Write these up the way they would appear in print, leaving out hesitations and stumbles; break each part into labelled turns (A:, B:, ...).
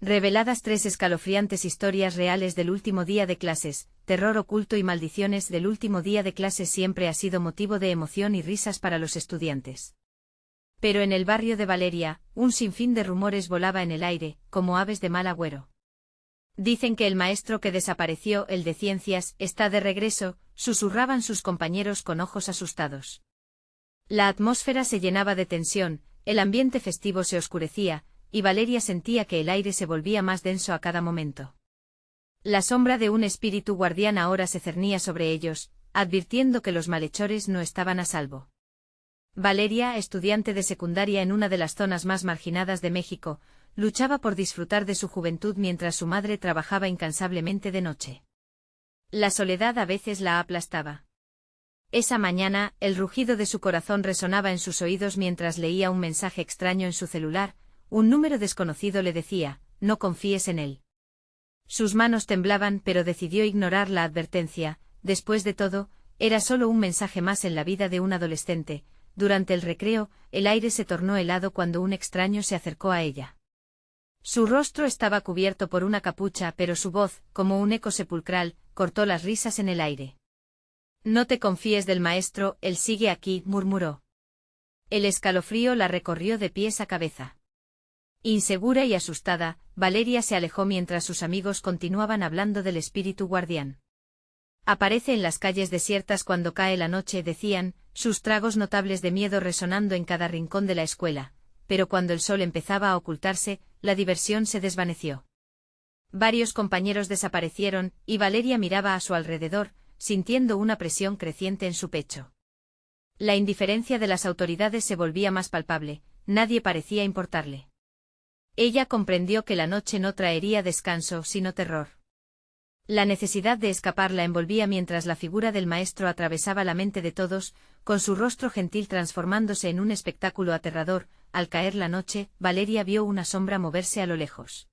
A: Reveladas 3 escalofriantes historias reales del último día de clases, terror oculto y maldiciones del último día de clases siempre ha sido motivo de emoción y risas para los estudiantes. Pero en el barrio de Valeria, un sinfín de rumores volaba en el aire, como aves de mal agüero. Dicen que el maestro que desapareció, el de ciencias, está de regreso, susurraban sus compañeros con ojos asustados. La atmósfera se llenaba de tensión, el ambiente festivo se oscurecía, y Valeria sentía que el aire se volvía más denso a cada momento. La sombra de un espíritu guardián ahora se cernía sobre ellos, advirtiendo que los malhechores no estaban a salvo. Valeria, estudiante de secundaria en una de las zonas más marginadas de México, luchaba por disfrutar de su juventud mientras su madre trabajaba incansablemente de noche. La soledad a veces la aplastaba. Esa mañana, el rugido de su corazón resonaba en sus oídos mientras leía un mensaje extraño en su celular. Un número desconocido le decía, no confíes en él. Sus manos temblaban, pero decidió ignorar la advertencia. Después de todo, era solo un mensaje más en la vida de un adolescente. Durante el recreo, el aire se tornó helado cuando un extraño se acercó a ella. Su rostro estaba cubierto por una capucha, pero su voz, como un eco sepulcral, cortó las risas en el aire. No te confíes del maestro, él sigue aquí, murmuró. El escalofrío la recorrió de pies a cabeza. Insegura y asustada, Valeria se alejó mientras sus amigos continuaban hablando del espíritu guardián. Aparece en las calles desiertas cuando cae la noche, decían, sus tragos notables de miedo resonando en cada rincón de la escuela, pero cuando el sol empezaba a ocultarse, la diversión se desvaneció. Varios compañeros desaparecieron, y Valeria miraba a su alrededor, sintiendo una presión creciente en su pecho. La indiferencia de las autoridades se volvía más palpable, nadie parecía importarle. Ella comprendió que la noche no traería descanso, sino terror. La necesidad de escapar la envolvía mientras la figura del maestro atravesaba la mente de todos, con su rostro gentil transformándose en un espectáculo aterrador. Al caer la noche, Valeria vio una sombra moverse a lo lejos.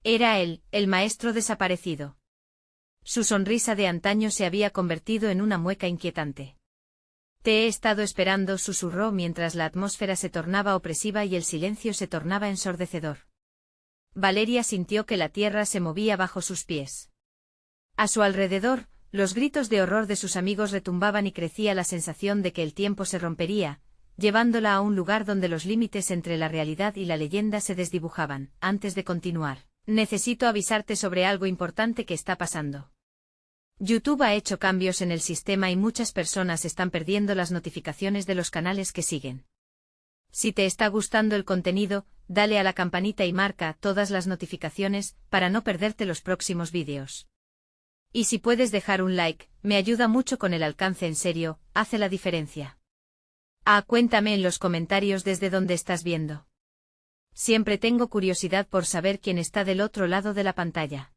A: Era él, el maestro desaparecido. Su sonrisa de antaño se había convertido en una mueca inquietante. Te he estado esperando, susurró mientras la atmósfera se tornaba opresiva y el silencio se tornaba ensordecedor. Valeria sintió que la tierra se movía bajo sus pies. A su alrededor, los gritos de horror de sus amigos retumbaban y crecía la sensación de que el tiempo se rompería, llevándola a un lugar donde los límites entre la realidad y la leyenda se desdibujaban. Antes de continuar, necesito avisarte sobre algo importante que está pasando. YouTube ha hecho cambios en el sistema y muchas personas están perdiendo las notificaciones de los canales que siguen. Si te está gustando el contenido, dale a la campanita y marca todas las notificaciones para no perderte los próximos vídeos. Y si puedes dejar un like, me ayuda mucho con el alcance, en serio, hace la diferencia. Cuéntame en los comentarios desde dónde estás viendo. Siempre tengo curiosidad por saber quién está del otro lado de la pantalla.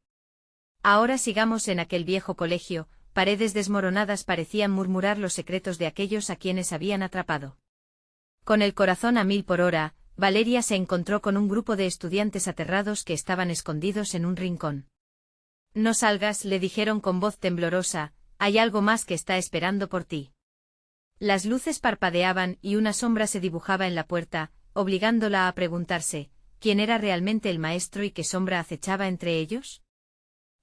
A: Ahora sigamos en aquel viejo colegio, paredes desmoronadas parecían murmurar los secretos de aquellos a quienes habían atrapado. Con el corazón a 1000 por hora, Valeria se encontró con un grupo de estudiantes aterrados que estaban escondidos en un rincón. No salgas, le dijeron con voz temblorosa, hay algo más que está esperando por ti. Las luces parpadeaban y una sombra se dibujaba en la puerta, obligándola a preguntarse, ¿quién era realmente el maestro y qué sombra acechaba entre ellos?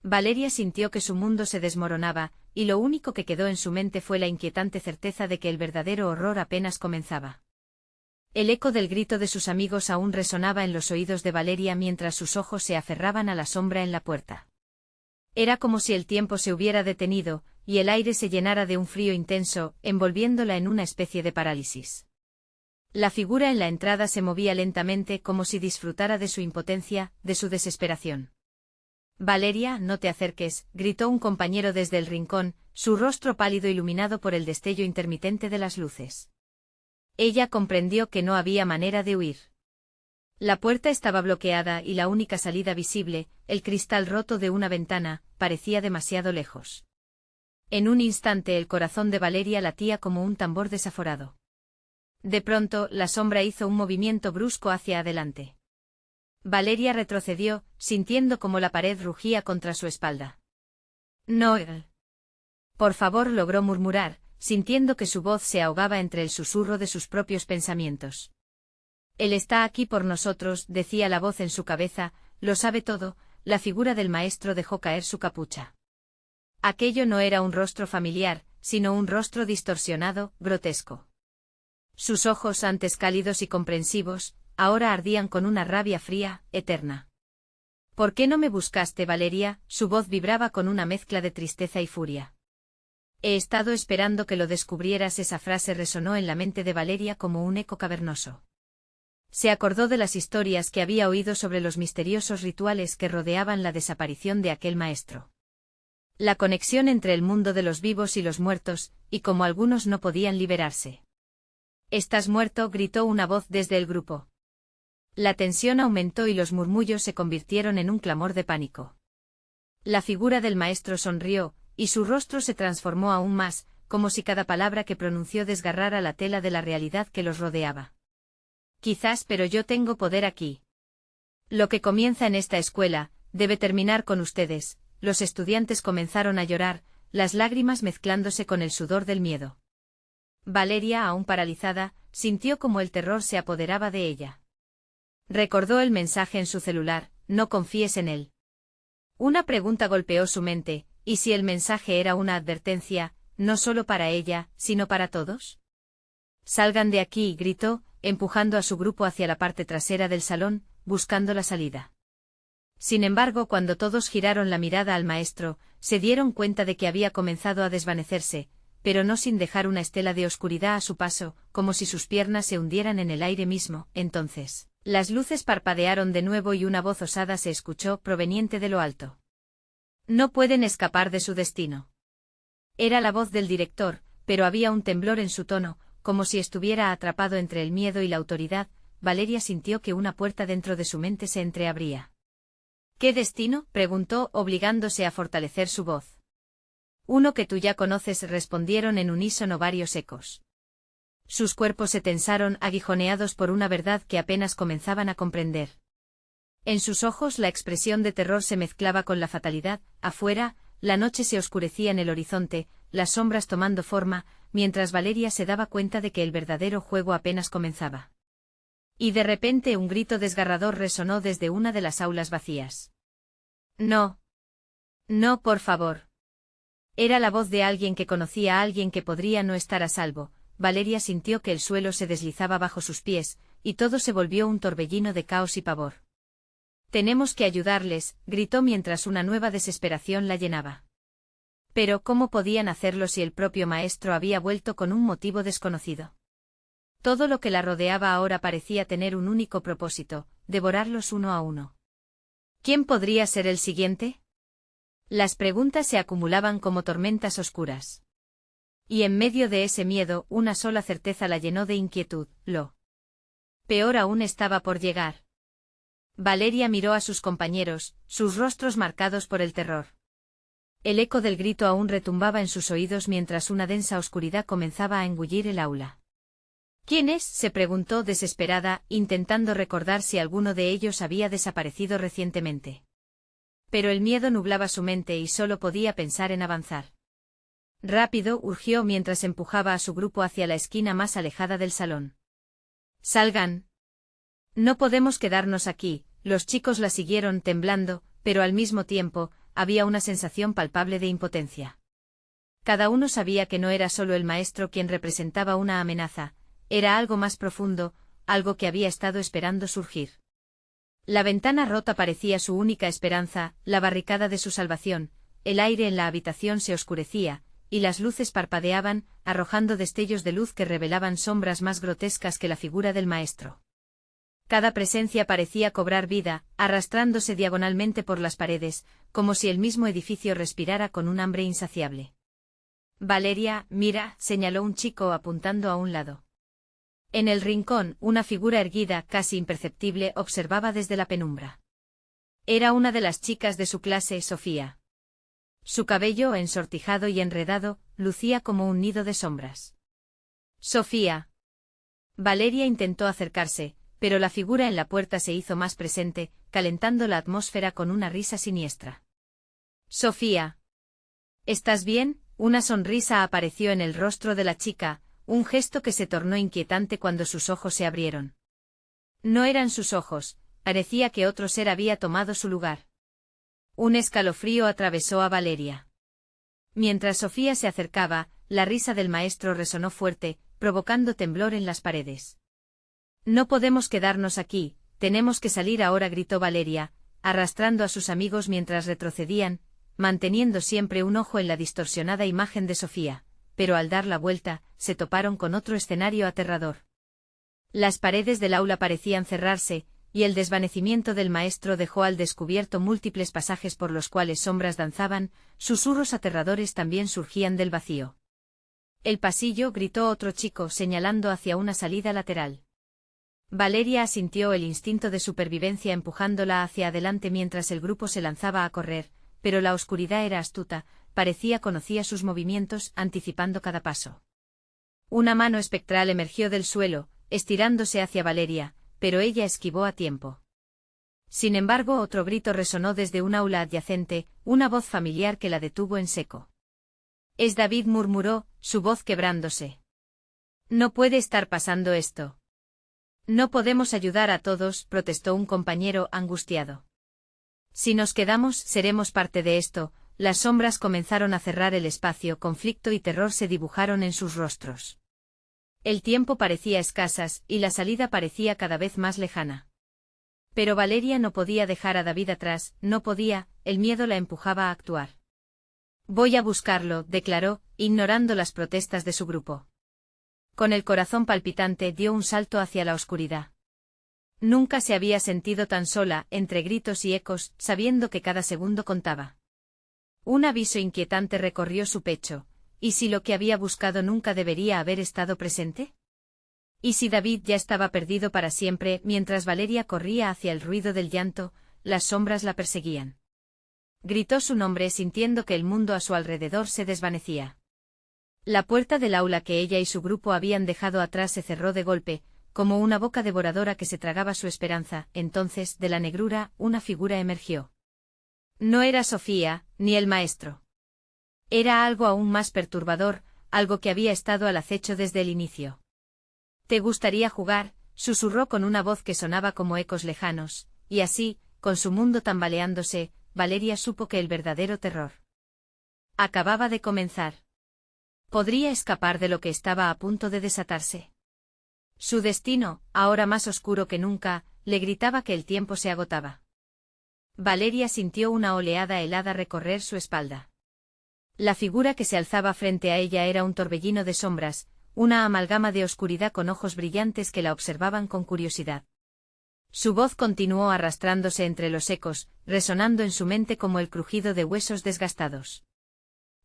A: Valeria sintió que su mundo se desmoronaba, y lo único que quedó en su mente fue la inquietante certeza de que el verdadero horror apenas comenzaba. El eco del grito de sus amigos aún resonaba en los oídos de Valeria mientras sus ojos se aferraban a la sombra en la puerta. Era como si el tiempo se hubiera detenido, y el aire se llenara de un frío intenso, envolviéndola en una especie de parálisis. La figura en la entrada se movía lentamente como si disfrutara de su impotencia, de su desesperación. Valeria, no te acerques, gritó un compañero desde el rincón, su rostro pálido iluminado por el destello intermitente de las luces. Ella comprendió que no había manera de huir. La puerta estaba bloqueada y la única salida visible, el cristal roto de una ventana, parecía demasiado lejos. En un instante el corazón de Valeria latía como un tambor desaforado. De pronto, la sombra hizo un movimiento brusco hacia adelante. Valeria retrocedió, sintiendo como la pared rugía contra su espalda. No. Por favor, logró murmurar, sintiendo que su voz se ahogaba entre el susurro de sus propios pensamientos. Él está aquí por nosotros, decía la voz en su cabeza, lo sabe todo, la figura del maestro dejó caer su capucha. Aquello no era un rostro familiar, sino un rostro distorsionado, grotesco. Sus ojos, antes cálidos y comprensivos, ahora ardían con una rabia fría, eterna. ¿Por qué no me buscaste, Valeria? Su voz vibraba con una mezcla de tristeza y furia. He estado esperando que lo descubrieras. Esa frase resonó en la mente de Valeria como un eco cavernoso. Se acordó de las historias que había oído sobre los misteriosos rituales que rodeaban la desaparición de aquel maestro. La conexión entre el mundo de los vivos y los muertos, y cómo algunos no podían liberarse. «¿Estás muerto?», gritó una voz desde el grupo. La tensión aumentó y los murmullos se convirtieron en un clamor de pánico. La figura del maestro sonrió, y su rostro se transformó aún más, como si cada palabra que pronunció desgarrara la tela de la realidad que los rodeaba. «Quizás, pero yo tengo poder aquí. Lo que comienza en esta escuela, debe terminar con ustedes». Los estudiantes comenzaron a llorar, las lágrimas mezclándose con el sudor del miedo. Valeria, aún paralizada, sintió como el terror se apoderaba de ella. Recordó el mensaje en su celular: «No confíes en él». Una pregunta golpeó su mente: ¿y si el mensaje era una advertencia, no solo para ella, sino para todos? «Salgan de aquí», gritó, empujando a su grupo hacia la parte trasera del salón, buscando la salida. Sin embargo, cuando todos giraron la mirada al maestro, se dieron cuenta de que había comenzado a desvanecerse, pero no sin dejar una estela de oscuridad a su paso, como si sus piernas se hundieran en el aire mismo. Entonces, las luces parpadearon de nuevo y una voz osada se escuchó, proveniente de lo alto. «No pueden escapar de su destino». Era la voz del director, pero había un temblor en su tono, como si estuviera atrapado entre el miedo y la autoridad. Valeria sintió que una puerta dentro de su mente se entreabría. «¿Qué destino?», preguntó, obligándose a fortalecer su voz. «Uno que tú ya conoces», respondieron en unísono varios ecos. Sus cuerpos se tensaron, aguijoneados por una verdad que apenas comenzaban a comprender. En sus ojos la expresión de terror se mezclaba con la fatalidad. Afuera, la noche se oscurecía en el horizonte, las sombras tomando forma, mientras Valeria se daba cuenta de que el verdadero juego apenas comenzaba. Y de repente un grito desgarrador resonó desde una de las aulas vacías. «No. No, por favor». Era la voz de alguien que conocía a alguien que podría no estar a salvo. Valeria sintió que el suelo se deslizaba bajo sus pies, y todo se volvió un torbellino de caos y pavor. «Tenemos que ayudarles», gritó mientras una nueva desesperación la llenaba. Pero ¿cómo podían hacerlo si el propio maestro había vuelto con un motivo desconocido? Todo lo que la rodeaba ahora parecía tener un único propósito: devorarlos uno a uno. ¿Quién podría ser el siguiente? Las preguntas se acumulaban como tormentas oscuras. Y en medio de ese miedo, una sola certeza la llenó de inquietud: lo peor aún estaba por llegar. Valeria miró a sus compañeros, sus rostros marcados por el terror. El eco del grito aún retumbaba en sus oídos mientras una densa oscuridad comenzaba a engullir el aula. «¿Quién es?», se preguntó desesperada, intentando recordar si alguno de ellos había desaparecido recientemente. Pero el miedo nublaba su mente y solo podía pensar en avanzar. Rápido, urgió mientras empujaba a su grupo hacia la esquina más alejada del salón. «Salgan. No podemos quedarnos aquí». Los chicos la siguieron temblando, pero al mismo tiempo, había una sensación palpable de impotencia. Cada uno sabía que no era solo el maestro quien representaba una amenaza, era algo más profundo, algo que había estado esperando surgir. La ventana rota parecía su única esperanza, la barricada de su salvación. El aire en la habitación se oscurecía, y las luces parpadeaban, arrojando destellos de luz que revelaban sombras más grotescas que la figura del maestro. Cada presencia parecía cobrar vida, arrastrándose diagonalmente por las paredes, como si el mismo edificio respirara con un hambre insaciable. «Valeria, mira», señaló un chico apuntando a un lado. En el rincón, una figura erguida, casi imperceptible, observaba desde la penumbra. Era una de las chicas de su clase, Sofía. Su cabello, ensortijado y enredado, lucía como un nido de sombras. «Sofía». Valeria intentó acercarse, pero la figura en la puerta se hizo más presente, calentando la atmósfera con una risa siniestra. «Sofía. ¿Estás bien?». Una sonrisa apareció en el rostro de la chica, un gesto que se tornó inquietante cuando sus ojos se abrieron. No eran sus ojos, parecía que otro ser había tomado su lugar. Un escalofrío atravesó a Valeria. Mientras Sofía se acercaba, la risa del maestro resonó fuerte, provocando temblor en las paredes. No podemos quedarnos aquí, tenemos que salir ahora, gritó Valeria, arrastrando a sus amigos mientras retrocedían, manteniendo siempre un ojo en la distorsionada imagen de Sofía, pero al dar la vuelta, se toparon con otro escenario aterrador. Las paredes del aula parecían cerrarse, y el desvanecimiento del maestro dejó al descubierto múltiples pasajes por los cuales sombras danzaban, susurros aterradores también surgían del vacío. El pasillo, gritó otro chico señalando hacia una salida lateral. Valeria asintió, el instinto de supervivencia empujándola hacia adelante mientras el grupo se lanzaba a correr, pero la oscuridad era astuta, conocía sus movimientos, anticipando cada paso. Una mano espectral emergió del suelo, estirándose hacia Valeria, pero ella esquivó a tiempo. Sin embargo, otro grito resonó desde un aula adyacente, una voz familiar que la detuvo en seco. Es David, murmuró, su voz quebrándose. No puede estar pasando esto. No podemos ayudar a todos, protestó un compañero angustiado. Si nos quedamos, seremos parte de esto. Las sombras comenzaron a cerrar el espacio, conflicto y terror se dibujaron en sus rostros. El tiempo parecía escasas, y la salida parecía cada vez más lejana. Pero Valeria no podía dejar a David atrás, no podía, el miedo la empujaba a actuar. Voy a buscarlo, declaró, ignorando las protestas de su grupo. Con el corazón palpitante dio un salto hacia la oscuridad. Nunca se había sentido tan sola, entre gritos y ecos, sabiendo que cada segundo contaba. Un aviso inquietante recorrió su pecho. ¿Y si lo que había buscado nunca debería haber estado presente? ¿Y si David ya estaba perdido para siempre? Mientras Valeria corría hacia el ruido del llanto, las sombras la perseguían. Gritó su nombre sintiendo que el mundo a su alrededor se desvanecía. La puerta del aula que ella y su grupo habían dejado atrás se cerró de golpe, como una boca devoradora que se tragaba su esperanza. Entonces, de la negrura, una figura emergió. No era Sofía, ni el maestro. Era algo aún más perturbador, algo que había estado al acecho desde el inicio. ¿Te gustaría jugar?, susurró con una voz que sonaba como ecos lejanos, y así, con su mundo tambaleándose, Valeria supo que el verdadero terror acababa de comenzar. ¿Podría escapar de lo que estaba a punto de desatarse? Su destino, ahora más oscuro que nunca, le gritaba que el tiempo se agotaba. Valeria sintió una oleada helada recorrer su espalda. La figura que se alzaba frente a ella era un torbellino de sombras, una amalgama de oscuridad con ojos brillantes que la observaban con curiosidad. Su voz continuó arrastrándose entre los ecos, resonando en su mente como el crujido de huesos desgastados.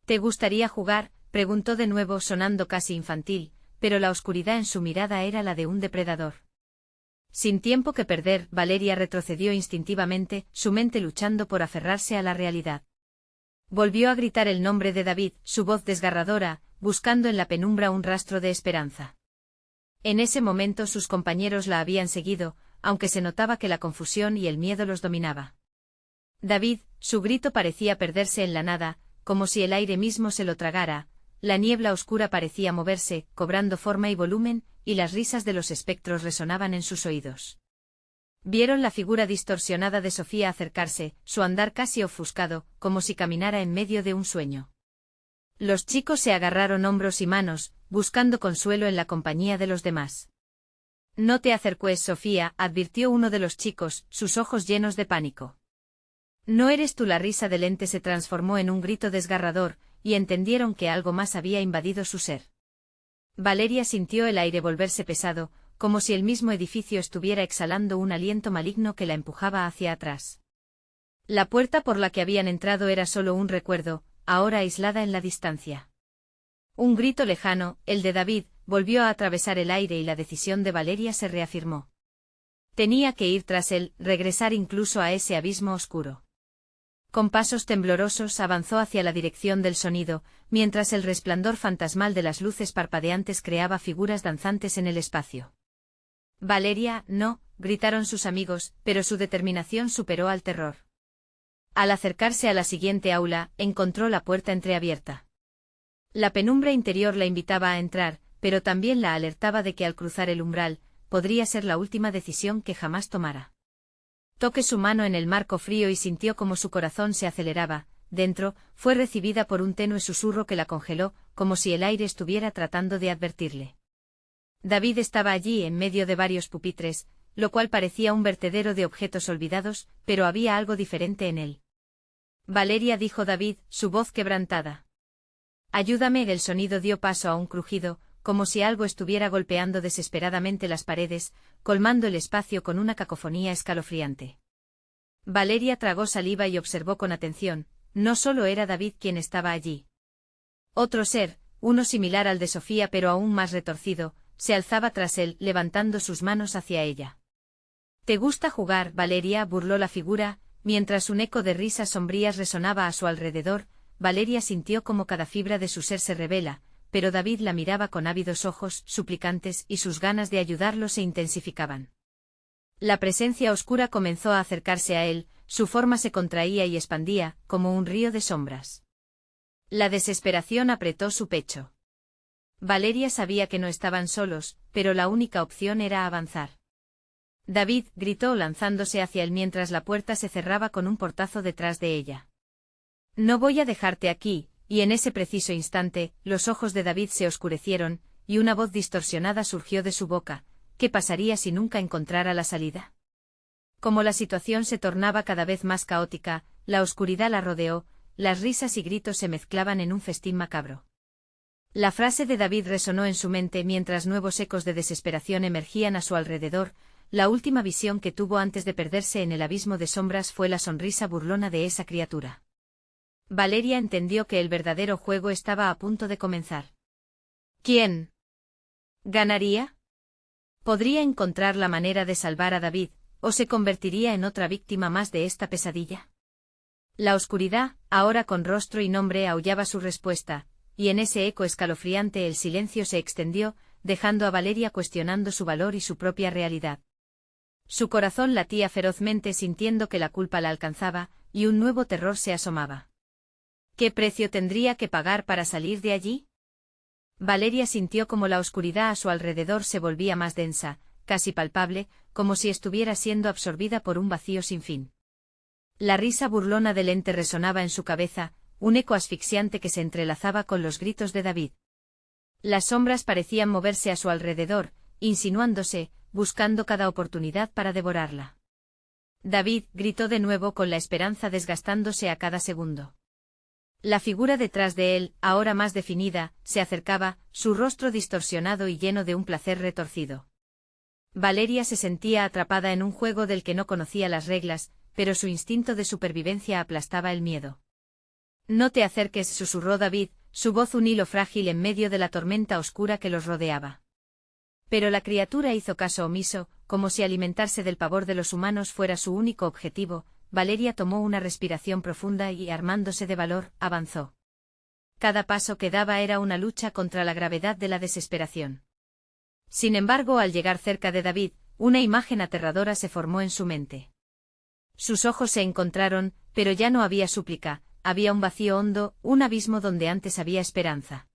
A: ¿Te gustaría jugar?, preguntó de nuevo sonando casi infantil, pero la oscuridad en su mirada era la de un depredador. Sin tiempo que perder, Valeria retrocedió instintivamente, su mente luchando por aferrarse a la realidad. Volvió a gritar el nombre de David, su voz desgarradora, buscando en la penumbra un rastro de esperanza. En ese momento sus compañeros la habían seguido, aunque se notaba que la confusión y el miedo los dominaba. David, su grito parecía perderse en la nada, como si el aire mismo se lo tragara, la niebla oscura parecía moverse, cobrando forma y volumen, y las risas de los espectros resonaban en sus oídos. Vieron la figura distorsionada de Sofía acercarse, su andar casi ofuscado, como si caminara en medio de un sueño. Los chicos se agarraron hombros y manos, buscando consuelo en la compañía de los demás. No te acerques, Sofía, advirtió uno de los chicos, sus ojos llenos de pánico. No eres tú. La risa del ente se transformó en un grito desgarrador, y entendieron que algo más había invadido su ser. Valeria sintió el aire volverse pesado, como si el mismo edificio estuviera exhalando un aliento maligno que la empujaba hacia atrás. La puerta por la que habían entrado era solo un recuerdo, ahora aislada en la distancia. Un grito lejano, el de David, volvió a atravesar el aire y la decisión de Valeria se reafirmó. Tenía que ir tras él, regresar incluso a ese abismo oscuro. Con pasos temblorosos avanzó hacia la dirección del sonido, mientras el resplandor fantasmal de las luces parpadeantes creaba figuras danzantes en el espacio. Valeria, no, gritaron sus amigos, pero su determinación superó al terror. Al acercarse a la siguiente aula, encontró la puerta entreabierta. La penumbra interior la invitaba a entrar, pero también la alertaba de que al cruzar el umbral, podría ser la última decisión que jamás tomara. Toque su mano en el marco frío y sintió como su corazón se aceleraba. Dentro, fue recibida por un tenue susurro que la congeló, como si el aire estuviera tratando de advertirle. David estaba allí en medio de varios pupitres, lo cual parecía un vertedero de objetos olvidados, pero había algo diferente en él. Valeria, dijo David, su voz quebrantada. Ayúdame. El sonido dio paso a un crujido, como si algo estuviera golpeando desesperadamente las paredes, colmando el espacio con una cacofonía escalofriante. Valeria tragó saliva y observó con atención. No solo era David quien estaba allí. Otro ser, uno similar al de Sofía pero aún más retorcido, se alzaba tras él, levantando sus manos hacia ella. ¿Te gusta jugar, Valeria?, burló la figura, mientras un eco de risas sombrías resonaba a su alrededor. Valeria sintió como cada fibra de su ser se revela, pero David la miraba con ávidos ojos, suplicantes, y sus ganas de ayudarlo se intensificaban. La presencia oscura comenzó a acercarse a él, su forma se contraía y expandía, como un río de sombras. La desesperación apretó su pecho. Valeria sabía que no estaban solos, pero la única opción era avanzar. David, gritó lanzándose hacia él mientras la puerta se cerraba con un portazo detrás de ella. No voy a dejarte aquí, y en ese preciso instante, los ojos de David se oscurecieron, y una voz distorsionada surgió de su boca. ¿Qué pasaría si nunca encontrara la salida? Como la situación se tornaba cada vez más caótica, la oscuridad la rodeó, las risas y gritos se mezclaban en un festín macabro. La frase de David resonó en su mente mientras nuevos ecos de desesperación emergían a su alrededor. La última visión que tuvo antes de perderse en el abismo de sombras fue la sonrisa burlona de esa criatura. Valeria entendió que el verdadero juego estaba a punto de comenzar. ¿Quién ganaría? ¿Podría encontrar la manera de salvar a David, o se convertiría en otra víctima más de esta pesadilla? La oscuridad, ahora con rostro y nombre, aullaba su respuesta, y en ese eco escalofriante el silencio se extendió, dejando a Valeria cuestionando su valor y su propia realidad. Su corazón latía ferozmente sintiendo que la culpa la alcanzaba, y un nuevo terror se asomaba. ¿Qué precio tendría que pagar para salir de allí? Valeria sintió como la oscuridad a su alrededor se volvía más densa, casi palpable, como si estuviera siendo absorbida por un vacío sin fin. La risa burlona del ente resonaba en su cabeza, un eco asfixiante que se entrelazaba con los gritos de David. Las sombras parecían moverse a su alrededor, insinuándose, buscando cada oportunidad para devorarla. David, gritó de nuevo con la esperanza desgastándose a cada segundo. La figura detrás de él, ahora más definida, se acercaba, su rostro distorsionado y lleno de un placer retorcido. Valeria se sentía atrapada en un juego del que no conocía las reglas, pero su instinto de supervivencia aplastaba el miedo. No te acerques, susurró David, su voz un hilo frágil en medio de la tormenta oscura que los rodeaba. Pero la criatura hizo caso omiso, como si alimentarse del pavor de los humanos fuera su único objetivo. Valeria tomó una respiración profunda y, armándose de valor, avanzó. Cada paso que daba era una lucha contra la gravedad de la desesperación. Sin embargo, al llegar cerca de David, una imagen aterradora se formó en su mente. Sus ojos se encontraron, pero ya no había súplica, había un vacío hondo, un abismo donde antes había esperanza.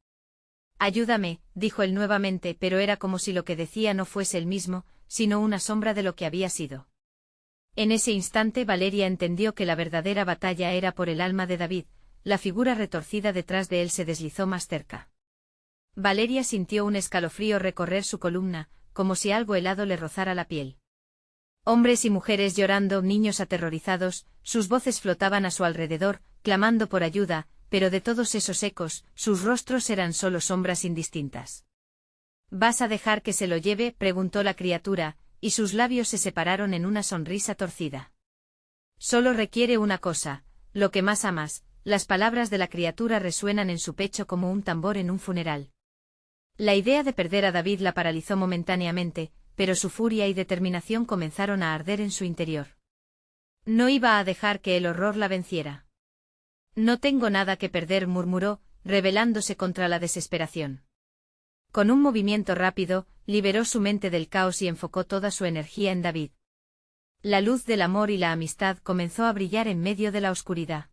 A: Ayúdame, dijo él nuevamente, pero era como si lo que decía no fuese el mismo, sino una sombra de lo que había sido. En ese instante Valeria entendió que la verdadera batalla era por el alma de David. La figura retorcida detrás de él se deslizó más cerca. Valeria sintió un escalofrío recorrer su columna, como si algo helado le rozara la piel. Hombres y mujeres llorando, niños aterrorizados, sus voces flotaban a su alrededor, clamando por ayuda, pero de todos esos ecos, sus rostros eran solo sombras indistintas. ¿Vas a dejar que se lo lleve?, preguntó la criatura, y sus labios se separaron en una sonrisa torcida. Solo requiere una cosa, lo que más amas. Las palabras de la criatura resuenan en su pecho como un tambor en un funeral. La idea de perder a David la paralizó momentáneamente, pero su furia y determinación comenzaron a arder en su interior. No iba a dejar que el horror la venciera. No tengo nada que perder, murmuró, rebelándose contra la desesperación. Con un movimiento rápido, liberó su mente del caos y enfocó toda su energía en David. La luz del amor y la amistad comenzó a brillar en medio de la oscuridad.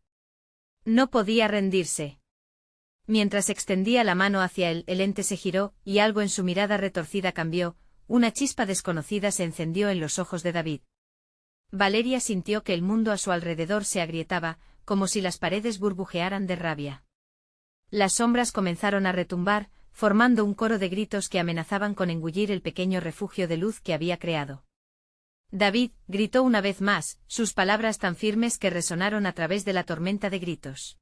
A: No podía rendirse. Mientras extendía la mano hacia él, el ente se giró, y algo en su mirada retorcida cambió, una chispa desconocida se encendió en los ojos de David. Valeria sintió que el mundo a su alrededor se agrietaba, como si las paredes burbujearan de rabia. Las sombras comenzaron a retumbar, formando un coro de gritos que amenazaban con engullir el pequeño refugio de luz que había creado. David, gritó una vez más, sus palabras tan firmes que resonaron a través de la tormenta de gritos.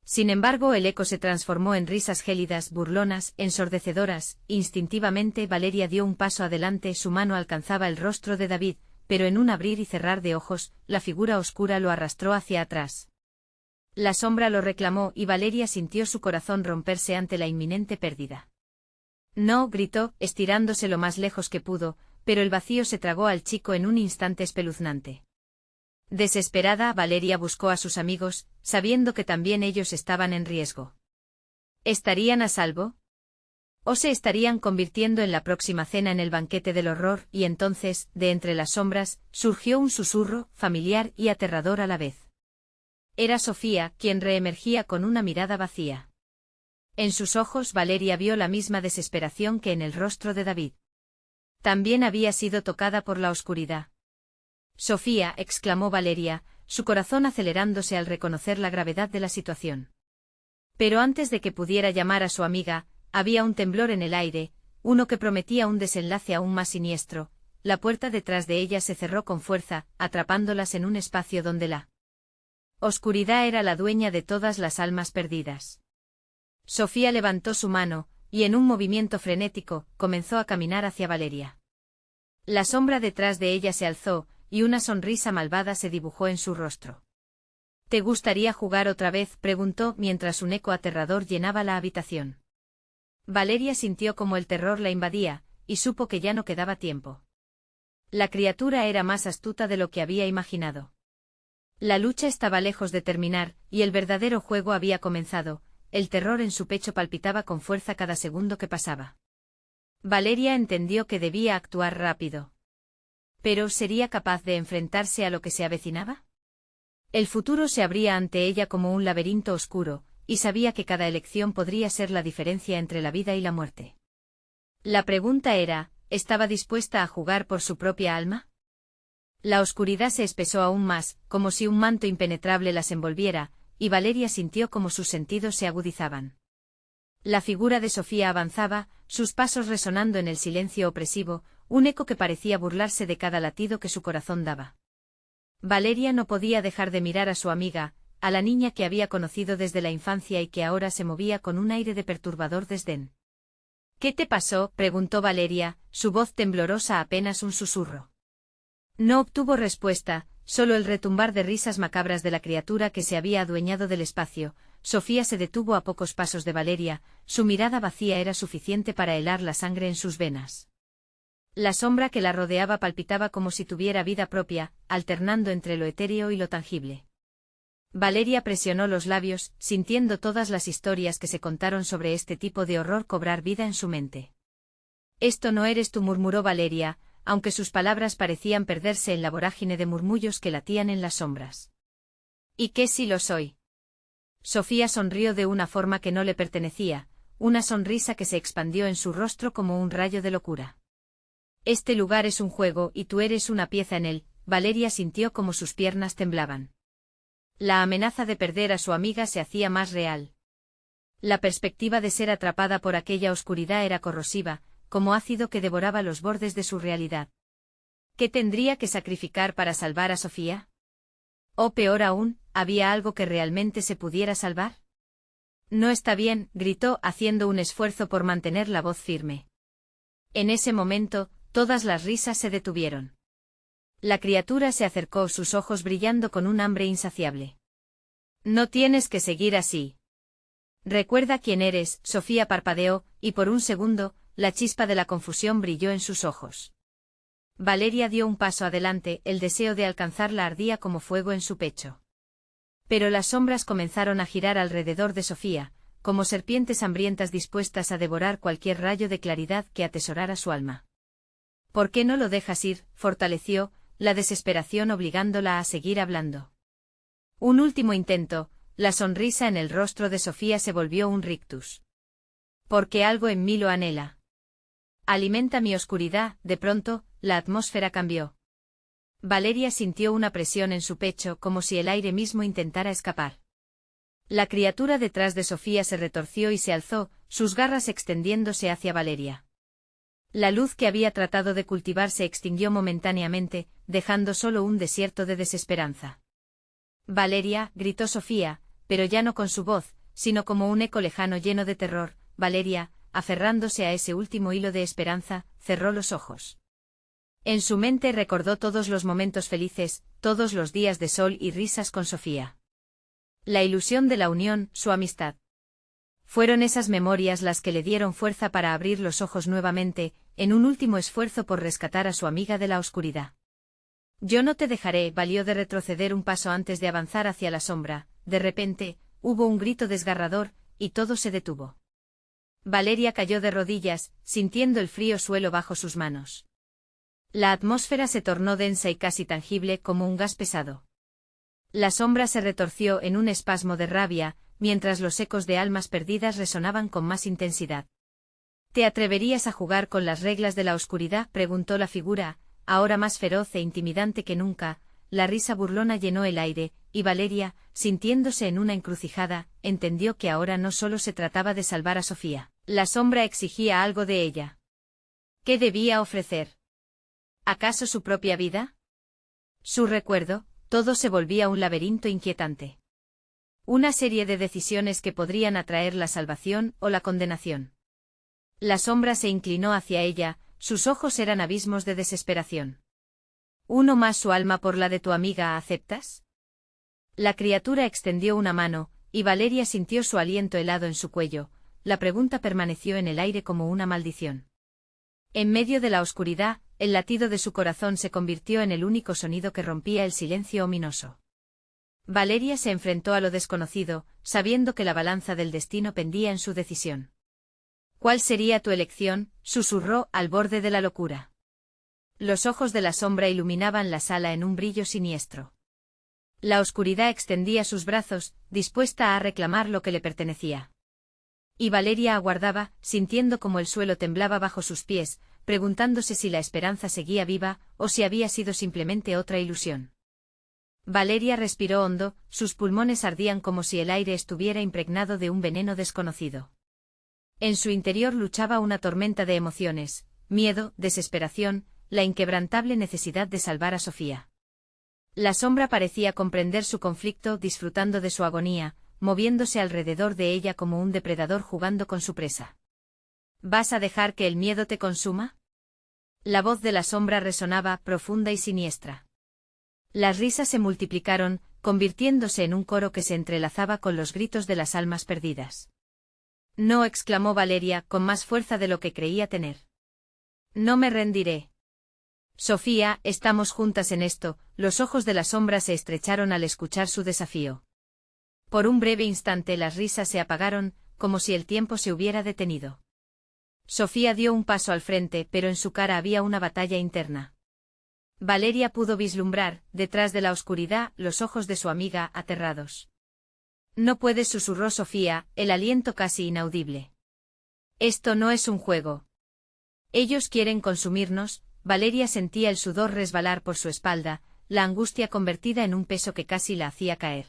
A: Sin embargo, el eco se transformó en risas gélidas, burlonas, ensordecedoras. Instintivamente Valeria dio un paso adelante, su mano alcanzaba el rostro de David, pero en un abrir y cerrar de ojos, la figura oscura lo arrastró hacia atrás. La sombra lo reclamó y Valeria sintió su corazón romperse ante la inminente pérdida. No, gritó, estirándose lo más lejos que pudo, pero el vacío se tragó al chico en un instante espeluznante. Desesperada, Valeria buscó a sus amigos, sabiendo que también ellos estaban en riesgo. ¿Estarían a salvo? ¿O se estarían convirtiendo en la próxima cena en el banquete del horror? Y entonces, de entre las sombras, surgió un susurro, familiar y aterrador a la vez. Era Sofía, quien reemergía con una mirada vacía. En sus ojos Valeria vio la misma desesperación que en el rostro de David. También había sido tocada por la oscuridad. Sofía, exclamó Valeria, su corazón acelerándose al reconocer la gravedad de la situación. Pero antes de que pudiera llamar a su amiga, había un temblor en el aire, uno que prometía un desenlace aún más siniestro. La puerta detrás de ella se cerró con fuerza, atrapándolas en un espacio donde la oscuridad era la dueña de todas las almas perdidas. Sofía levantó su mano, y en un movimiento frenético, comenzó a caminar hacia Valeria. La sombra detrás de ella se alzó, y una sonrisa malvada se dibujó en su rostro. ¿Te gustaría jugar otra vez?, preguntó mientras un eco aterrador llenaba la habitación. Valeria sintió como el terror la invadía, y supo que ya no quedaba tiempo. La criatura era más astuta de lo que había imaginado. La lucha estaba lejos de terminar, y el verdadero juego había comenzado. El terror en su pecho palpitaba con fuerza cada segundo que pasaba. Valeria entendió que debía actuar rápido. ¿Pero sería capaz de enfrentarse a lo que se avecinaba? El futuro se abría ante ella como un laberinto oscuro, y sabía que cada elección podría ser la diferencia entre la vida y la muerte. La pregunta era, ¿estaba dispuesta a jugar por su propia alma? La oscuridad se espesó aún más, como si un manto impenetrable las envolviera, y Valeria sintió como sus sentidos se agudizaban. La figura de Sofía avanzaba, sus pasos resonando en el silencio opresivo, un eco que parecía burlarse de cada latido que su corazón daba. Valeria no podía dejar de mirar a su amiga, a la niña que había conocido desde la infancia y que ahora se movía con un aire de perturbador desdén. ¿Qué te pasó?, preguntó Valeria, su voz temblorosa apenas un susurro. No obtuvo respuesta, solo el retumbar de risas macabras de la criatura que se había adueñado del espacio. Sofía se detuvo a pocos pasos de Valeria, su mirada vacía era suficiente para helar la sangre en sus venas. La sombra que la rodeaba palpitaba como si tuviera vida propia, alternando entre lo etéreo y lo tangible. Valeria presionó los labios, sintiendo todas las historias que se contaron sobre este tipo de horror cobrar vida en su mente. «Esto no eres tú», murmuró Valeria, aunque sus palabras parecían perderse en la vorágine de murmullos que latían en las sombras. «¿Y qué si lo soy?». Sofía sonrió de una forma que no le pertenecía, una sonrisa que se expandió en su rostro como un rayo de locura. «Este lugar es un juego y tú eres una pieza en él». Valeria sintió como sus piernas temblaban. La amenaza de perder a su amiga se hacía más real. La perspectiva de ser atrapada por aquella oscuridad era corrosiva, como ácido que devoraba los bordes de su realidad. ¿Qué tendría que sacrificar para salvar a Sofía? O peor aún, ¿había algo que realmente se pudiera salvar? «No está bien», gritó, haciendo un esfuerzo por mantener la voz firme. En ese momento, todas las risas se detuvieron. La criatura se acercó, sus ojos brillando con un hambre insaciable. «No tienes que seguir así. Recuerda quién eres». Sofía parpadeó, y por un segundo, la chispa de la confusión brilló en sus ojos. Valeria dio un paso adelante, el deseo de alcanzarla ardía como fuego en su pecho. Pero las sombras comenzaron a girar alrededor de Sofía, como serpientes hambrientas dispuestas a devorar cualquier rayo de claridad que atesorara su alma. «¿Por qué no lo dejas ir?», fortaleció la desesperación obligándola a seguir hablando. Un último intento, la sonrisa en el rostro de Sofía se volvió un rictus. «Porque algo en mí lo anhela. Alimenta mi oscuridad». De pronto, la atmósfera cambió. Valeria sintió una presión en su pecho como si el aire mismo intentara escapar. La criatura detrás de Sofía se retorció y se alzó, sus garras extendiéndose hacia Valeria. La luz que había tratado de cultivar se extinguió momentáneamente, dejando solo un desierto de desesperanza. Valeria, gritó Sofía, pero ya no con su voz, sino como un eco lejano lleno de terror. Valeria, aferrándose a ese último hilo de esperanza, cerró los ojos. En su mente recordó todos los momentos felices, todos los días de sol y risas con Sofía. La ilusión de la unión, su amistad. Fueron esas memorias las que le dieron fuerza para abrir los ojos nuevamente, en un último esfuerzo por rescatar a su amiga de la oscuridad. Yo no te dejaré, valió de retroceder un paso antes de avanzar hacia la sombra. De repente, hubo un grito desgarrador, y todo se detuvo. Valeria cayó de rodillas, sintiendo el frío suelo bajo sus manos. La atmósfera se tornó densa y casi tangible como un gas pesado. La sombra se retorció en un espasmo de rabia, mientras los ecos de almas perdidas resonaban con más intensidad. ¿Te atreverías a jugar con las reglas de la oscuridad?, preguntó la figura, ahora más feroz e intimidante que nunca. La risa burlona llenó el aire, y Valeria, sintiéndose en una encrucijada, entendió que ahora no solo se trataba de salvar a Sofía. La sombra exigía algo de ella. ¿Qué debía ofrecer? ¿Acaso su propia vida? Su recuerdo, todo se volvía un laberinto inquietante. Una serie de decisiones que podrían atraer la salvación o la condenación. La sombra se inclinó hacia ella, sus ojos eran abismos de desesperación. ¿Uno más su alma por la de tu amiga, aceptas? La criatura extendió una mano, y Valeria sintió su aliento helado en su cuello. La pregunta permaneció en el aire como una maldición. En medio de la oscuridad, el latido de su corazón se convirtió en el único sonido que rompía el silencio ominoso. Valeria se enfrentó a lo desconocido, sabiendo que la balanza del destino pendía en su decisión. ¿Cuál sería tu elección?, susurró, al borde de la locura. Los ojos de la sombra iluminaban la sala en un brillo siniestro. La oscuridad extendía sus brazos, dispuesta a reclamar lo que le pertenecía. Y Valeria aguardaba, sintiendo como el suelo temblaba bajo sus pies, preguntándose si la esperanza seguía viva, o si había sido simplemente otra ilusión. Valeria respiró hondo, sus pulmones ardían como si el aire estuviera impregnado de un veneno desconocido. En su interior luchaba una tormenta de emociones, miedo, desesperación, la inquebrantable necesidad de salvar a Sofía. La sombra parecía comprender su conflicto, disfrutando de su agonía, moviéndose alrededor de ella como un depredador jugando con su presa. ¿Vas a dejar que el miedo te consuma? La voz de la sombra resonaba, profunda y siniestra. Las risas se multiplicaron, convirtiéndose en un coro que se entrelazaba con los gritos de las almas perdidas. No, exclamó Valeria, con más fuerza de lo que creía tener. No me rendiré. Sofía, estamos juntas en esto. Los ojos de la sombra se estrecharon al escuchar su desafío. Por un breve instante las risas se apagaron, como si el tiempo se hubiera detenido. Sofía dio un paso al frente, pero en su cara había una batalla interna. Valeria pudo vislumbrar, detrás de la oscuridad, los ojos de su amiga, aterrados. No puedes, susurró Sofía, el aliento casi inaudible. Esto no es un juego. Ellos quieren consumirnos. Valeria sentía el sudor resbalar por su espalda, la angustia convertida en un peso que casi la hacía caer.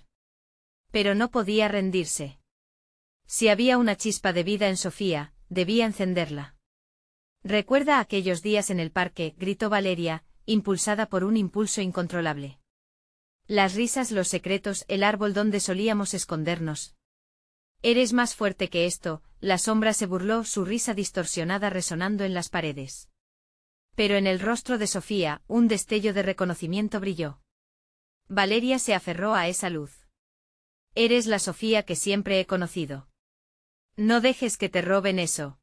A: Pero no podía rendirse. Si había una chispa de vida en Sofía, debía encenderla. Recuerda aquellos días en el parque, gritó Valeria, impulsada por un impulso incontrolable. Las risas, los secretos, el árbol donde solíamos escondernos. Eres más fuerte que esto, la sombra se burló, su risa distorsionada resonando en las paredes. Pero en el rostro de Sofía, un destello de reconocimiento brilló. Valeria se aferró a esa luz. Eres la Sofía que siempre he conocido. No dejes que te roben eso.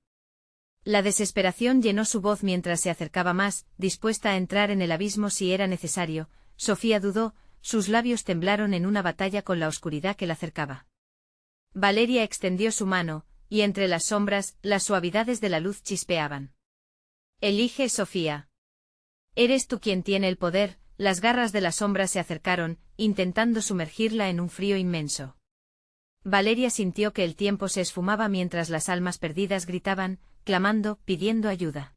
A: La desesperación llenó su voz mientras se acercaba más, dispuesta a entrar en el abismo si era necesario. Sofía dudó, sus labios temblaron en una batalla con la oscuridad que la cercaba. Valeria extendió su mano, y entre las sombras, las suavidades de la luz chispeaban. Elige, Sofía. Eres tú quien tiene el poder. Las garras de la sombra se acercaron, intentando sumergirla en un frío inmenso. Valeria sintió que el tiempo se esfumaba mientras las almas perdidas gritaban, clamando, pidiendo ayuda.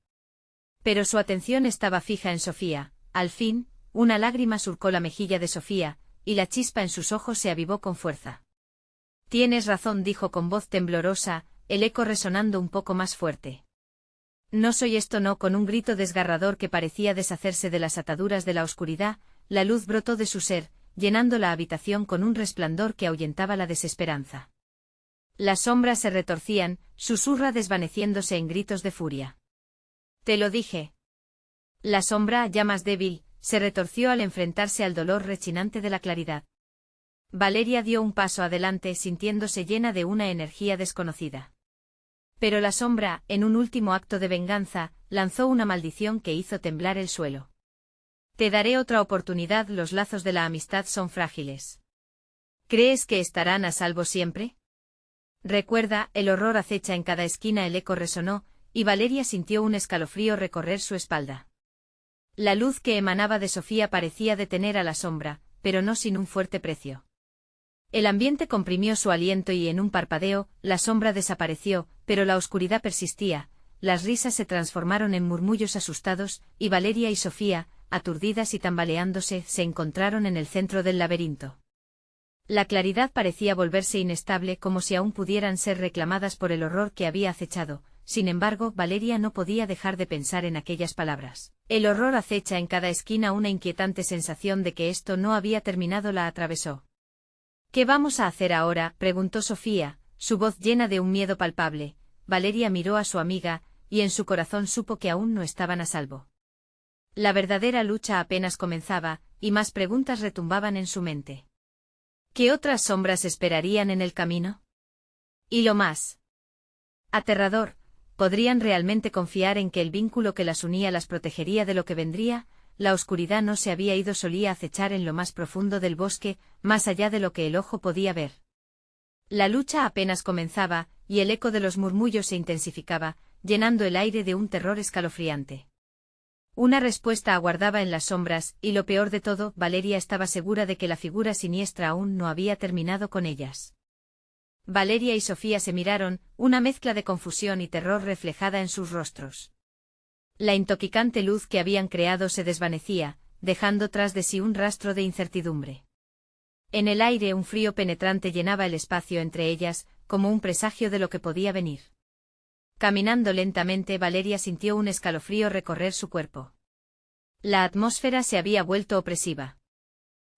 A: Pero su atención estaba fija en Sofía. Al fin, una lágrima surcó la mejilla de Sofía, y la chispa en sus ojos se avivó con fuerza. Tienes razón, dijo con voz temblorosa, el eco resonando un poco más fuerte. No soy esto, no, con un grito desgarrador que parecía deshacerse de las ataduras de la oscuridad, la luz brotó de su ser, llenando la habitación con un resplandor que ahuyentaba la desesperanza. Las sombras se retorcían, susurra desvaneciéndose en gritos de furia. Te lo dije. La sombra, ya más débil, se retorció al enfrentarse al dolor rechinante de la claridad. Valeria dio un paso adelante sintiéndose llena de una energía desconocida. Pero la sombra, en un último acto de venganza, lanzó una maldición que hizo temblar el suelo. Te daré otra oportunidad, los lazos de la amistad son frágiles. ¿Crees que estarán a salvo siempre? Recuerda, el horror acecha en cada esquina, el eco resonó, y Valeria sintió un escalofrío recorrer su espalda. La luz que emanaba de Sofía parecía detener a la sombra, pero no sin un fuerte precio. El ambiente comprimió su aliento y en un parpadeo, la sombra desapareció, pero la oscuridad persistía, las risas se transformaron en murmullos asustados, y Valeria y Sofía, aturdidas y tambaleándose, se encontraron en el centro del laberinto. La claridad parecía volverse inestable, como si aún pudieran ser reclamadas por el horror que había acechado. Sin embargo, Valeria no podía dejar de pensar en aquellas palabras. El horror acecha en cada esquina, una inquietante sensación de que esto no había terminado la atravesó. ¿Qué vamos a hacer ahora?, preguntó Sofía, su voz llena de un miedo palpable. Valeria miró a su amiga, y en su corazón supo que aún no estaban a salvo. La verdadera lucha apenas comenzaba, y más preguntas retumbaban en su mente. ¿Qué otras sombras esperarían en el camino? Y lo más aterrador, ¿podrían realmente confiar en que el vínculo que las unía las protegería de lo que vendría? La oscuridad no se había ido, solía acechar en lo más profundo del bosque, más allá de lo que el ojo podía ver. La lucha apenas comenzaba, y el eco de los murmullos se intensificaba, llenando el aire de un terror escalofriante. Una respuesta aguardaba en las sombras, y lo peor de todo, Valeria estaba segura de que la figura siniestra aún no había terminado con ellas. Valeria y Sofía se miraron, una mezcla de confusión y terror reflejada en sus rostros. La intoxicante luz que habían creado se desvanecía, dejando tras de sí un rastro de incertidumbre. En el aire un frío penetrante llenaba el espacio entre ellas, como un presagio de lo que podía venir. Caminando lentamente, Valeria sintió un escalofrío recorrer su cuerpo. La atmósfera se había vuelto opresiva.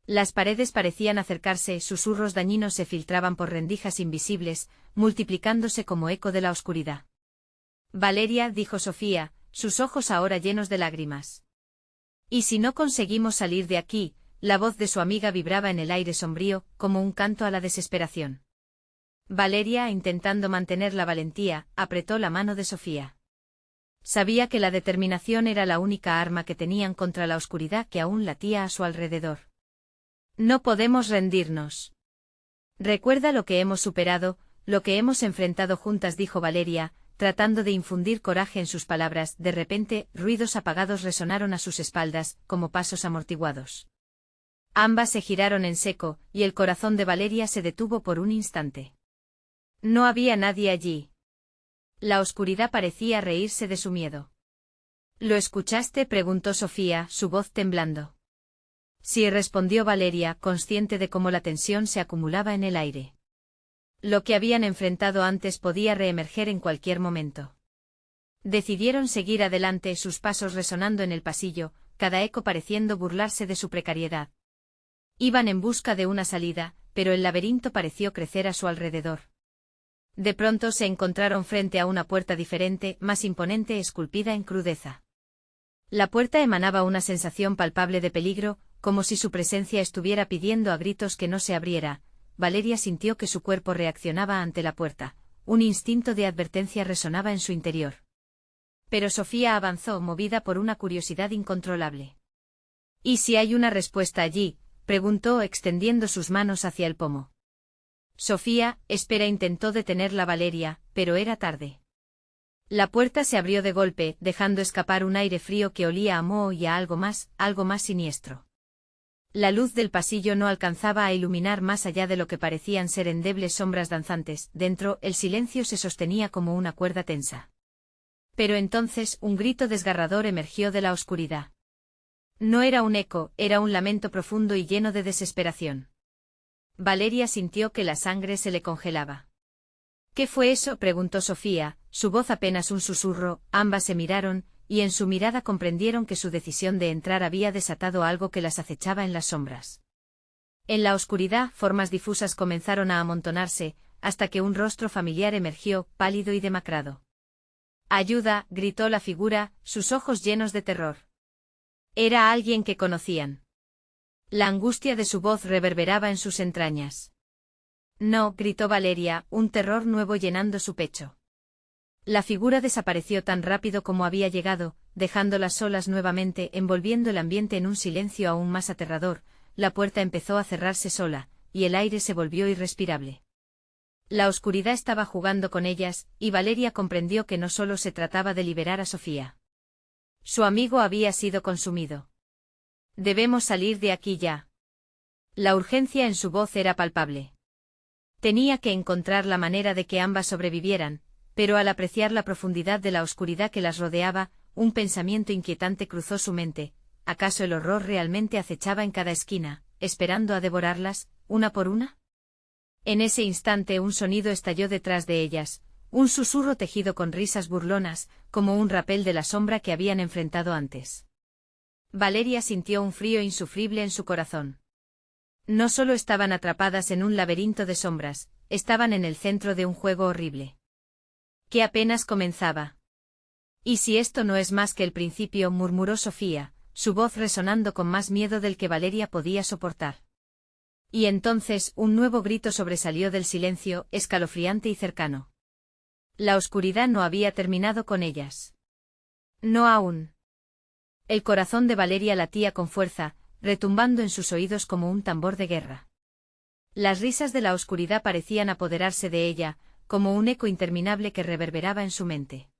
A: Las paredes parecían acercarse, susurros dañinos se filtraban por rendijas invisibles, multiplicándose como eco de la oscuridad. Valeria, dijo Sofía, sus ojos ahora llenos de lágrimas. ¿Y si no conseguimos salir de aquí? La voz de su amiga vibraba en el aire sombrío, como un canto a la desesperación. Valeria, intentando mantener la valentía, apretó la mano de Sofía. Sabía que la determinación era la única arma que tenían contra la oscuridad que aún latía a su alrededor. No podemos rendirnos. Recuerda lo que hemos superado, lo que hemos enfrentado juntas, dijo Valeria, tratando de infundir coraje en sus palabras. De repente, ruidos apagados resonaron a sus espaldas, como pasos amortiguados. Ambas se giraron en seco, y el corazón de Valeria se detuvo por un instante. No había nadie allí. La oscuridad parecía reírse de su miedo. ¿Lo escuchaste?, preguntó Sofía, su voz temblando. Sí, respondió Valeria, consciente de cómo la tensión se acumulaba en el aire. Lo que habían enfrentado antes podía reemerger en cualquier momento. Decidieron seguir adelante, sus pasos resonando en el pasillo, cada eco pareciendo burlarse de su precariedad. Iban en busca de una salida, pero el laberinto pareció crecer a su alrededor. De pronto se encontraron frente a una puerta diferente, más imponente, esculpida en crudeza. La puerta emanaba una sensación palpable de peligro, como si su presencia estuviera pidiendo a gritos que no se abriera. Valeria sintió que su cuerpo reaccionaba ante la puerta, un instinto de advertencia resonaba en su interior. Pero Sofía avanzó, movida por una curiosidad incontrolable. ¿Y si hay una respuesta allí?, preguntó, extendiendo sus manos hacia el pomo. Sofía, espera, intentó detenerla Valeria, pero era tarde. La puerta se abrió de golpe, dejando escapar un aire frío que olía a moho y a algo más siniestro. La luz del pasillo no alcanzaba a iluminar más allá de lo que parecían ser endebles sombras danzantes. Dentro, el silencio se sostenía como una cuerda tensa. Pero entonces, un grito desgarrador emergió de la oscuridad. No era un eco, era un lamento profundo y lleno de desesperación. Valeria sintió que la sangre se le congelaba. ¿Qué fue eso?, preguntó Sofía, su voz apenas un susurro. Ambas se miraron, y en su mirada comprendieron que su decisión de entrar había desatado algo que las acechaba en las sombras. En la oscuridad, formas difusas comenzaron a amontonarse, hasta que un rostro familiar emergió, pálido y demacrado. «¡Ayuda!», gritó la figura, sus ojos llenos de terror. Era alguien que conocían. La angustia de su voz reverberaba en sus entrañas. «No», gritó Valeria, un terror nuevo llenando su pecho. La figura desapareció tan rápido como había llegado, dejándolas solas nuevamente, envolviendo el ambiente en un silencio aún más aterrador. La puerta empezó a cerrarse sola, y el aire se volvió irrespirable. La oscuridad estaba jugando con ellas, y Valeria comprendió que no solo se trataba de liberar a Sofía. Su amigo había sido consumido. «Debemos salir de aquí ya». La urgencia en su voz era palpable. Tenía que encontrar la manera de que ambas sobrevivieran, pero al apreciar la profundidad de la oscuridad que las rodeaba, un pensamiento inquietante cruzó su mente. ¿Acaso el horror realmente acechaba en cada esquina, esperando a devorarlas, una por una? En ese instante un sonido estalló detrás de ellas, un susurro tejido con risas burlonas, como un rapel de la sombra que habían enfrentado antes. Valeria sintió un frío insufrible en su corazón. No solo estaban atrapadas en un laberinto de sombras, estaban en el centro de un juego horrible. Que apenas comenzaba. «¿Y si esto no es más que el principio?», murmuró Sofía, su voz resonando con más miedo del que Valeria podía soportar. Y entonces un nuevo grito sobresalió del silencio, escalofriante y cercano. La oscuridad no había terminado con ellas. No aún. El corazón de Valeria latía con fuerza, retumbando en sus oídos como un tambor de guerra. Las risas de la oscuridad parecían apoderarse de ella, como un eco interminable que reverberaba en su mente.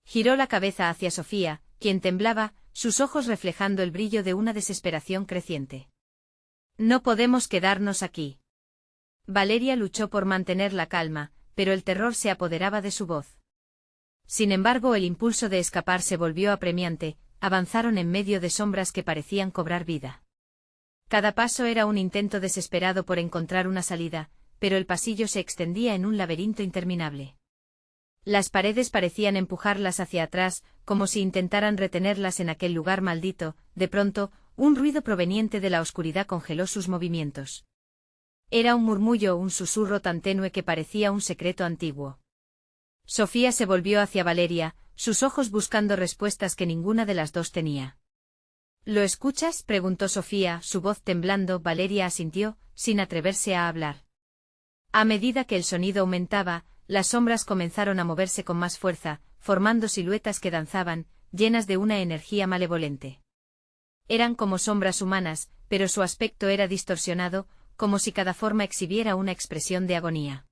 A: Giró la cabeza hacia Sofía, quien temblaba, sus ojos reflejando el brillo de una desesperación creciente. «No podemos quedarnos aquí». Valeria luchó por mantener la calma, pero el terror se apoderaba de su voz. Sin embargo, el impulso de escapar se volvió apremiante, avanzaron en medio de sombras que parecían cobrar vida. Cada paso era un intento desesperado por encontrar una salida, pero el pasillo se extendía en un laberinto interminable. Las paredes parecían empujarlas hacia atrás, como si intentaran retenerlas en aquel lugar maldito. De pronto, un ruido proveniente de la oscuridad congeló sus movimientos. Era un murmullo, un susurro tan tenue que parecía un secreto antiguo. Sofía se volvió hacia Valeria, sus ojos buscando respuestas que ninguna de las dos tenía. «¿Lo escuchas?», preguntó Sofía, su voz temblando. Valeria asintió, sin atreverse a hablar. A medida que el sonido aumentaba, las sombras comenzaron a moverse con más fuerza, formando siluetas que danzaban, llenas de una energía malevolente. Eran como sombras humanas, pero su aspecto era distorsionado, como si cada forma exhibiera una expresión de agonía.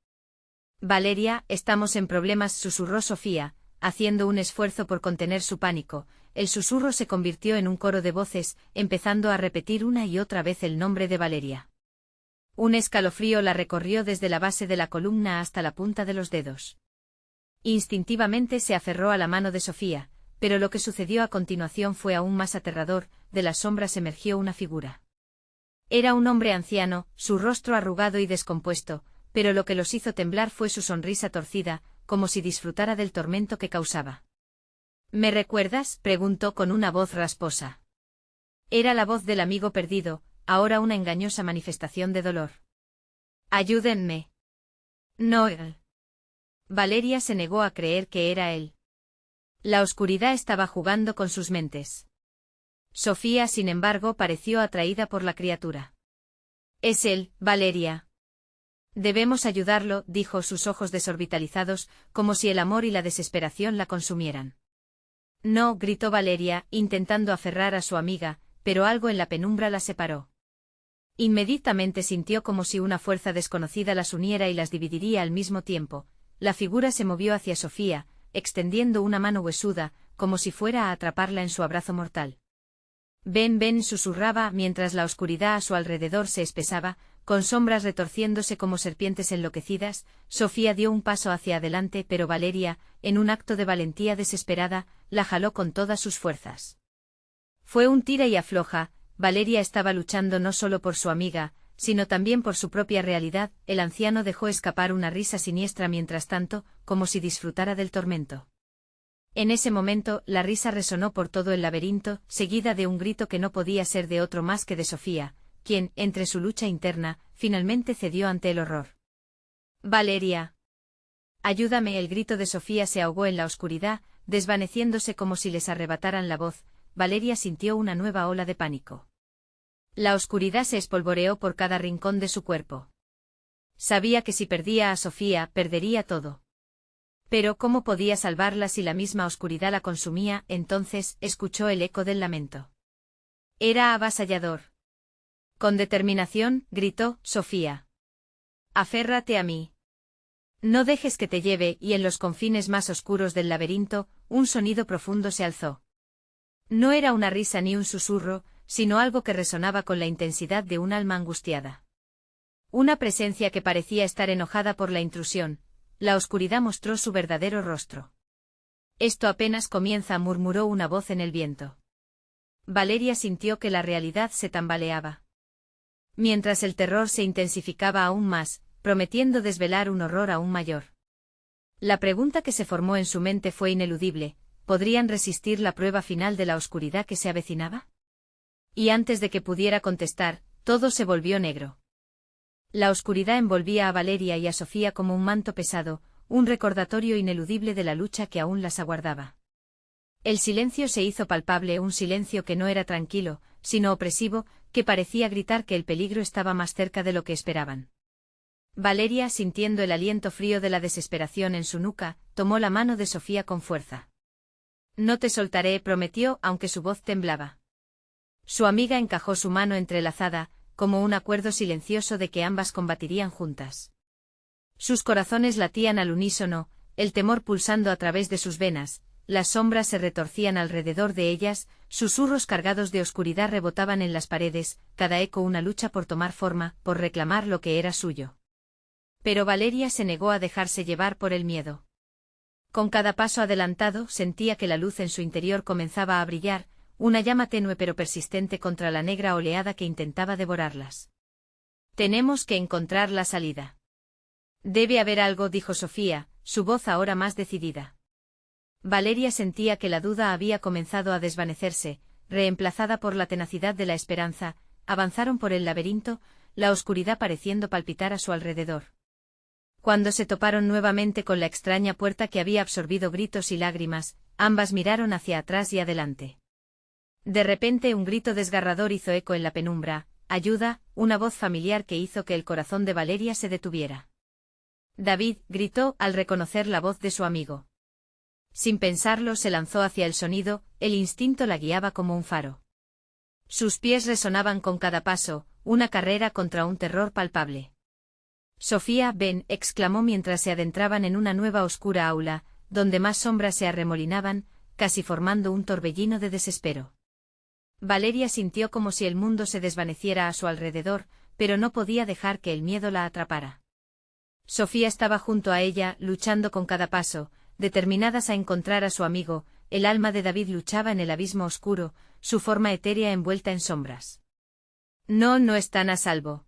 A: «Valeria, estamos en problemas», susurró Sofía, haciendo un esfuerzo por contener su pánico. El susurro se convirtió en un coro de voces, empezando a repetir una y otra vez el nombre de Valeria. Un escalofrío la recorrió desde la base de la columna hasta la punta de los dedos. Instintivamente se aferró a la mano de Sofía, pero lo que sucedió a continuación fue aún más aterrador. De las sombras emergió una figura. Era un hombre anciano, su rostro arrugado y descompuesto, pero lo que los hizo temblar fue su sonrisa torcida, como si disfrutara del tormento que causaba. «¿Me recuerdas?», preguntó con una voz rasposa. Era la voz del amigo perdido, ahora una engañosa manifestación de dolor. «Ayúdenme». «No». Valeria se negó a creer que era él. La oscuridad estaba jugando con sus mentes. Sofía, sin embargo, pareció atraída por la criatura. «Es él, Valeria». «Debemos ayudarlo», dijo, sus ojos desorbitalizados, como si el amor y la desesperación la consumieran. «No», gritó Valeria, intentando aferrar a su amiga, pero algo en la penumbra la separó. Inmediatamente sintió como si una fuerza desconocida las uniera y las dividiría al mismo tiempo. La figura se movió hacia Sofía, extendiendo una mano huesuda, como si fuera a atraparla en su abrazo mortal. «Ven, ven», susurraba mientras la oscuridad a su alrededor se espesaba, con sombras retorciéndose como serpientes enloquecidas. Sofía dio un paso hacia adelante, pero Valeria, en un acto de valentía desesperada, la jaló con todas sus fuerzas. Fue un tira y afloja. Valeria estaba luchando no solo por su amiga, sino también por su propia realidad. El anciano dejó escapar una risa siniestra mientras tanto, como si disfrutara del tormento. En ese momento, la risa resonó por todo el laberinto, seguida de un grito que no podía ser de otro más que de Sofía, quien, entre su lucha interna, finalmente cedió ante el horror. «Valeria. Ayúdame». El grito de Sofía se ahogó en la oscuridad, desvaneciéndose como si les arrebataran la voz. Valeria sintió una nueva ola de pánico. La oscuridad se espolvoreó por cada rincón de su cuerpo. Sabía que si perdía a Sofía, perdería todo. Pero ¿cómo podía salvarla si la misma oscuridad la consumía? Entonces, escuchó el eco del lamento. Era avasallador. Con determinación, gritó Sofía. «Aférrate a mí. No dejes que te lleve», y en los confines más oscuros del laberinto, un sonido profundo se alzó. No era una risa ni un susurro, sino algo que resonaba con la intensidad de un alma angustiada. Una presencia que parecía estar enojada por la intrusión. La oscuridad mostró su verdadero rostro. «Esto apenas comienza», murmuró una voz en el viento. Valeria sintió que la realidad se tambaleaba. Mientras el terror se intensificaba aún más, prometiendo desvelar un horror aún mayor. La pregunta que se formó en su mente fue ineludible: ¿podrían resistir la prueba final de la oscuridad que se avecinaba? Y antes de que pudiera contestar, todo se volvió negro. La oscuridad envolvía a Valeria y a Sofía como un manto pesado, un recordatorio ineludible de la lucha que aún las aguardaba. El silencio se hizo palpable, un silencio que no era tranquilo, sino opresivo, que parecía gritar que el peligro estaba más cerca de lo que esperaban. Valeria, sintiendo el aliento frío de la desesperación en su nuca, tomó la mano de Sofía con fuerza. «No te soltaré», prometió, aunque su voz temblaba. Su amiga encajó su mano entrelazada, como un acuerdo silencioso de que ambas combatirían juntas. Sus corazones latían al unísono, el temor pulsando a través de sus venas, las sombras se retorcían alrededor de ellas, susurros cargados de oscuridad rebotaban en las paredes, cada eco una lucha por tomar forma, por reclamar lo que era suyo. Pero Valeria se negó a dejarse llevar por el miedo. Con cada paso adelantado sentía que la luz en su interior comenzaba a brillar, una llama tenue pero persistente contra la negra oleada que intentaba devorarlas. «Tenemos que encontrar la salida». «Debe haber algo», dijo Sofía, su voz ahora más decidida. Valeria sentía que la duda había comenzado a desvanecerse, reemplazada por la tenacidad de la esperanza. Avanzaron por el laberinto, la oscuridad pareciendo palpitar a su alrededor. Cuando se toparon nuevamente con la extraña puerta que había absorbido gritos y lágrimas, ambas miraron hacia atrás y adelante. De repente un grito desgarrador hizo eco en la penumbra: «¡Ayuda!», una voz familiar que hizo que el corazón de Valeria se detuviera. «David», gritó al reconocer la voz de su amigo. Sin pensarlo se lanzó hacia el sonido, el instinto la guiaba como un faro. Sus pies resonaban con cada paso, una carrera contra un terror palpable. «Sofía, ven», exclamó mientras se adentraban en una nueva oscura aula, donde más sombras se arremolinaban, casi formando un torbellino de desespero. Valeria sintió como si el mundo se desvaneciera a su alrededor, pero no podía dejar que el miedo la atrapara. Sofía estaba junto a ella, luchando con cada paso, determinadas a encontrar a su amigo. El alma de David luchaba en el abismo oscuro, su forma etérea envuelta en sombras. No están a salvo.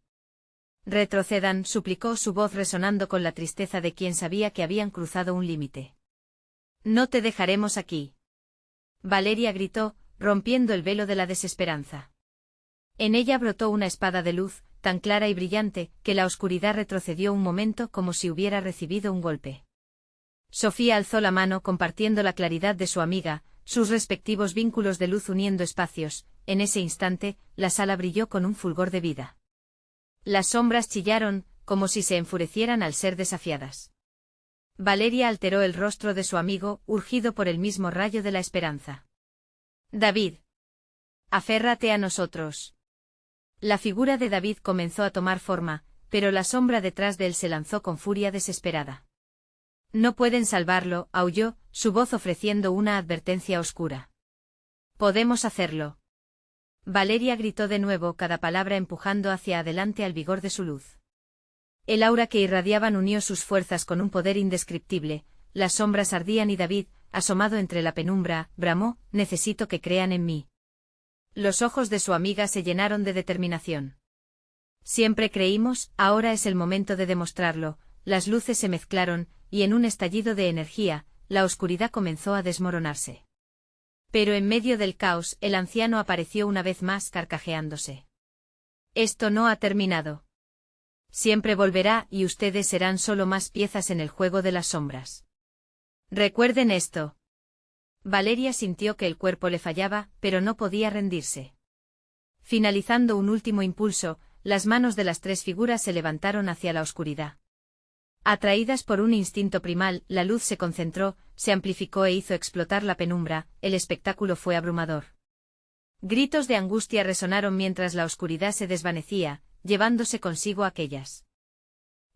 A: «Retrocedan», suplicó, su voz resonando con la tristeza de quien sabía que habían cruzado un límite. «No te dejaremos aquí». Valeria gritó, rompiendo el velo de la desesperanza. En ella brotó una espada de luz, tan clara y brillante, que la oscuridad retrocedió un momento como si hubiera recibido un golpe. Sofía alzó la mano compartiendo la claridad de su amiga, sus respectivos vínculos de luz uniendo espacios. En ese instante, la sala brilló con un fulgor de vida. Las sombras chillaron, como si se enfurecieran al ser desafiadas. Valeria alteró el rostro de su amigo, urgido por el mismo rayo de la esperanza. «David. Aférrate a nosotros». La figura de David comenzó a tomar forma, pero la sombra detrás de él se lanzó con furia desesperada. «No pueden salvarlo», aulló, su voz ofreciendo una advertencia oscura. «Podemos hacerlo». Valeria gritó de nuevo, cada palabra empujando hacia adelante al vigor de su luz. El aura que irradiaban unió sus fuerzas con un poder indescriptible. Las sombras ardían y David, asomado entre la penumbra, bramó: «Necesito que crean en mí». Los ojos de su amiga se llenaron de determinación. Siempre creímos, ahora es el momento de demostrarlo. Las luces se mezclaron, y en un estallido de energía, la oscuridad comenzó a desmoronarse. Pero en medio del caos, el anciano apareció una vez más carcajeándose. Esto no ha terminado. Siempre volverá y ustedes serán solo más piezas en el juego de las sombras. Recuerden esto. Valeria sintió que el cuerpo le fallaba, pero no podía rendirse. Finalizando un último impulso, las manos de las tres figuras se levantaron hacia la oscuridad. Atraídas por un instinto primal, la luz se concentró, se amplificó e hizo explotar la penumbra. El espectáculo fue abrumador. Gritos de angustia resonaron mientras la oscuridad se desvanecía, llevándose consigo aquellas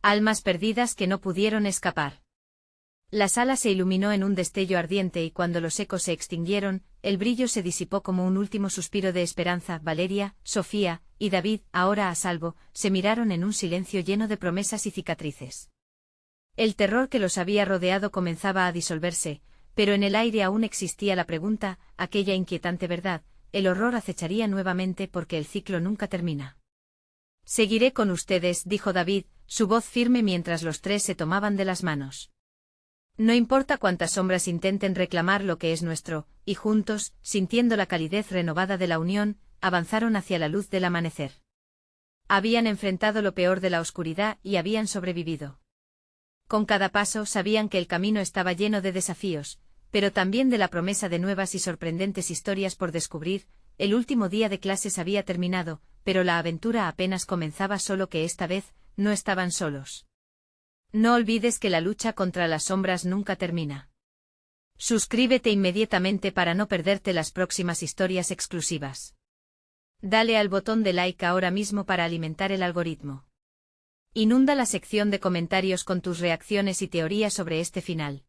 A: almas perdidas que no pudieron escapar. La sala se iluminó en un destello ardiente y cuando los ecos se extinguieron, el brillo se disipó como un último suspiro de esperanza. Valeria, Sofía y David, ahora a salvo, se miraron en un silencio lleno de promesas y cicatrices. El terror que los había rodeado comenzaba a disolverse, pero en el aire aún existía la pregunta, aquella inquietante verdad: el horror acecharía nuevamente porque el ciclo nunca termina. Seguiré con ustedes, dijo David, su voz firme mientras los tres se tomaban de las manos. No importa cuántas sombras intenten reclamar lo que es nuestro, y juntos, sintiendo la calidez renovada de la unión, avanzaron hacia la luz del amanecer. Habían enfrentado lo peor de la oscuridad y habían sobrevivido. Con cada paso sabían que el camino estaba lleno de desafíos, pero también de la promesa de nuevas y sorprendentes historias por descubrir. El último día de clases había terminado, pero la aventura apenas comenzaba, solo que esta vez, no estaban solos. No olvides que la lucha contra las sombras nunca termina. Suscríbete inmediatamente para no perderte las próximas historias exclusivas. Dale al botón de like ahora mismo para alimentar el algoritmo. Inunda la sección de comentarios con tus reacciones y teorías sobre este final.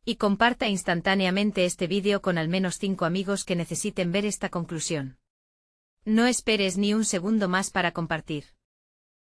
A: Y comparta instantáneamente este vídeo con al menos 5 amigos que necesiten ver esta conclusión. No esperes ni un segundo más para compartir.